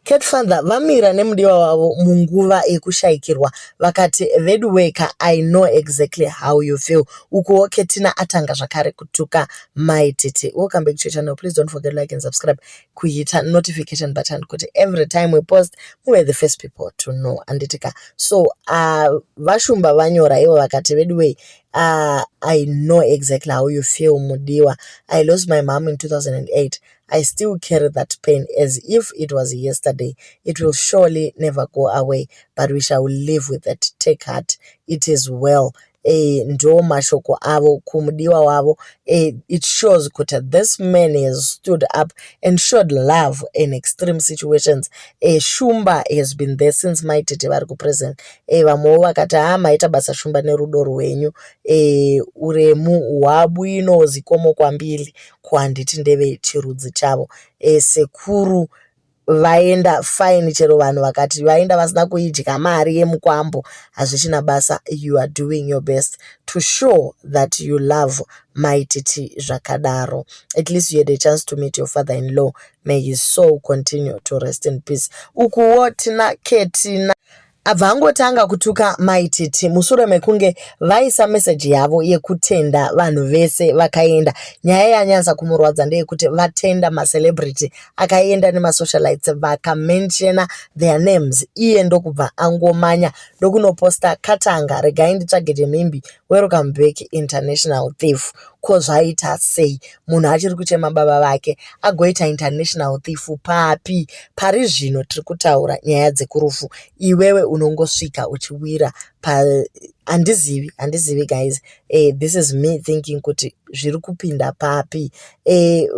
Catfather vamira nemudiwa wavo munguva yekushayikirwa vakati Vedweka, I know exactly how you feel. Ukuwo Ketina atanga zvakare kutuka maititi. Welcome back to your channel. Please don't forget to like and subscribe. Kuhita notification button kuti every time we post we are the first people to know. Anditika. So vashumba vanyora ivo vakati Vedway, I know exactly how you feel mudiwa. I lost my mom in 2008. I still carry that pain as if it was yesterday. It will surely never go away, but we shall live with it. Take heart. It is well. Ndo mashoko avo kumudiwa wavo. It shows kuti this man has stood up and showed love in extreme situations. Shumba has been there since maitete vari kupresent. Vamwe vakati maita basa shumba nerudo rwenyu. Uremu hwabwino zikomo kwambiri kuhanditi ndeve chirudzi chavo. Sekuru vaenda fine chero vanhu vakati vaenda vasina kuidya mari yemukwambo hazvichina basa. You are doing your best to show that you love maititi zvakadaro. At least you had a chance to meet your father-in-law. May his soul continue to rest in peace. Ukuwo tina Ketina abvangotanga kutuka maititi mushure mekunge vaisa message yavo yekutenda vanhu vese vakaenda. Nyaya yanyanza kumurwadza ndeyekuti vatenda macelebrity akaenda nemasocialites vakamenshena their names. Iye ndokubva angomanya ndokunoposta Katanga regai nditsvage mimbi welcome back international thief. Ko zvaita sei munhu achiri kuchema baba vake agoita international thief papi? Pari zvino tiri kutaura nyaya dzekurufu, iwewe unongosvika uchiwira handizivi guys. This is me thinking kuti zviri kupinda papi.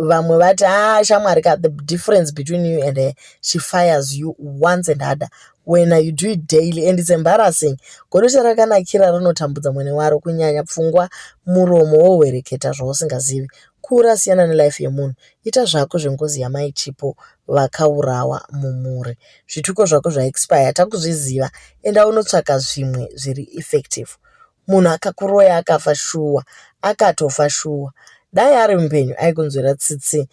Vamwe vati shamwari ka, the difference between you and her, she fires you once and harder when you do it daily and it's embarrassing. Godosha rakanakira rinotambudza mwene waro kunyanya pfungwa muromo wowereketa zvausingazivi. Kura siyana nelife yemunhu. Ita zvako zvengozi yamai chipo vakaurawa mumuri. Zvituko zvako zvaexpire takuzviziva enda unotsvaka zvimwe zviri effective. Munhu akakuroya akafa shuwa, akatofa shuwa. Dai ari mpenyu aikunzwira tsitsi.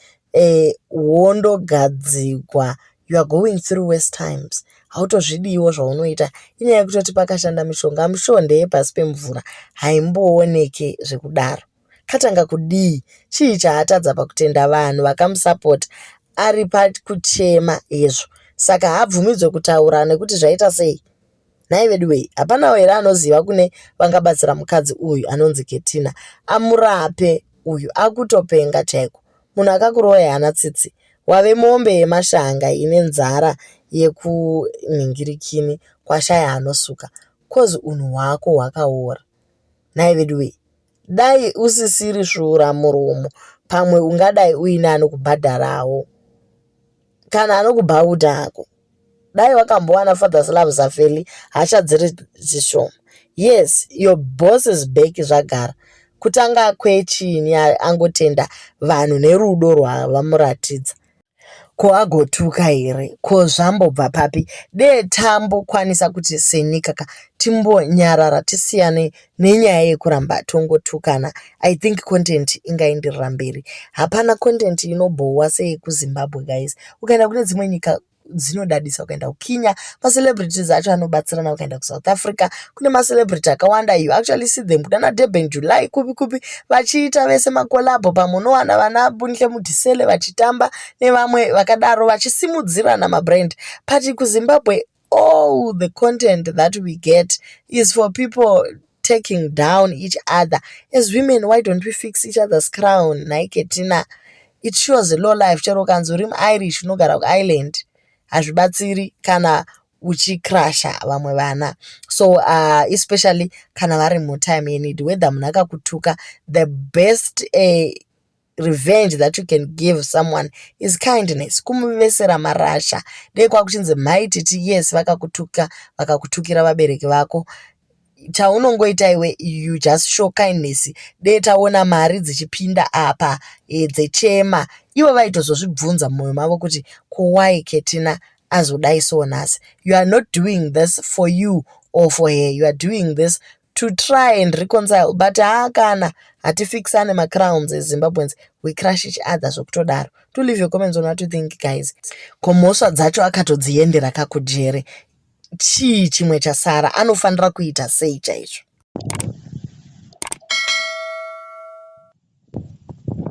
Wondogadzikwa. You are going through worse times. Hautozvidiwo zvaunoita. Inyaya yekutoti pakashanda mishonga mushonde pasi pemvura haimbooneke zvekudaro. Katanga kudii chii chaatadza pakutenda vanhu vakamusapota ari pakuchema izvo. Saka habvumidzwe kutaura nekuti zvaita sei. Nhai Vedway, hapana here anoziva kune vangabatsira mukadzi uyu anonzi Ketina amurape uyu akutopenga chaiko. Munhu akakuroya hana tsitsi. Wave mombe yemashanga ine nzara yekunhingirikini kwashaya anosuka. Kozi unhu hwako hwakaora. Nhai Vedway, dai usisiri shura muromo pamwe ungadai uina anokubhadharawo kana anokubhauta hako. Dai wakambowana father's love zafeli hasha dziri zvishoma. Yes, your boss is back zvagara. Kutanga kwechini angotenda vanhu nerudo rwavamuratidza. Ko agotuka here? Ko zvambobva papi? Dee tambokwanisa kuti senyika timbonyarara tisiyane nenyaya yekuramba tongotukana. I think content ingaenderera mberi. Hapana content inobhowa seyekuZimbabwe guys. Ukaenda kune dzimwe nyika dzinodadisa, ukaenda kuKenya macelebrities acho anobatsirana, ukaenda kuSouth Africa kune macelebrity akawanda. You actually see them kudana Durban, July kupi vachiita vese makolabo pamunowana vana Bunhle Mudisele vachitamba nevamwe vakadaro vachisimudzirana mabrand. Pati kuZimbabwe all the content that we get is for people taking down each other. As women, why don't we fix each other's crown? Nhai Ketina, it shows a low life. Chero kanzi uri Irish unogara kuIreland hazvibatsiri kana uchikrasha vamwe vana. So especially kana vari mutime yenid, whether munhu akakutuka, the best revenge that you can give someone is kindness. Kumuvesera marasha. Dei kwakuchinzi maititi, yes, vakakutukira vabereki vako. Chaunongoita iwe, you just show kindness. Dei taona mari dzichipinda apa dzechema, ivo vaitozozvibvunza mumwoyo mavo kuti why Ketina azodai so nhasi. You are not doing this for you or for her. You are doing this to try and reconcile, but haakana hatifikisane macrowns eZimbabweans, we crush each other zvokutodaro. To leave your comments on what you think, guys. Ko mhosva dzacho akatodziendera kakujere, chii chimwe chasara, anofanira kuita sei chaizvo?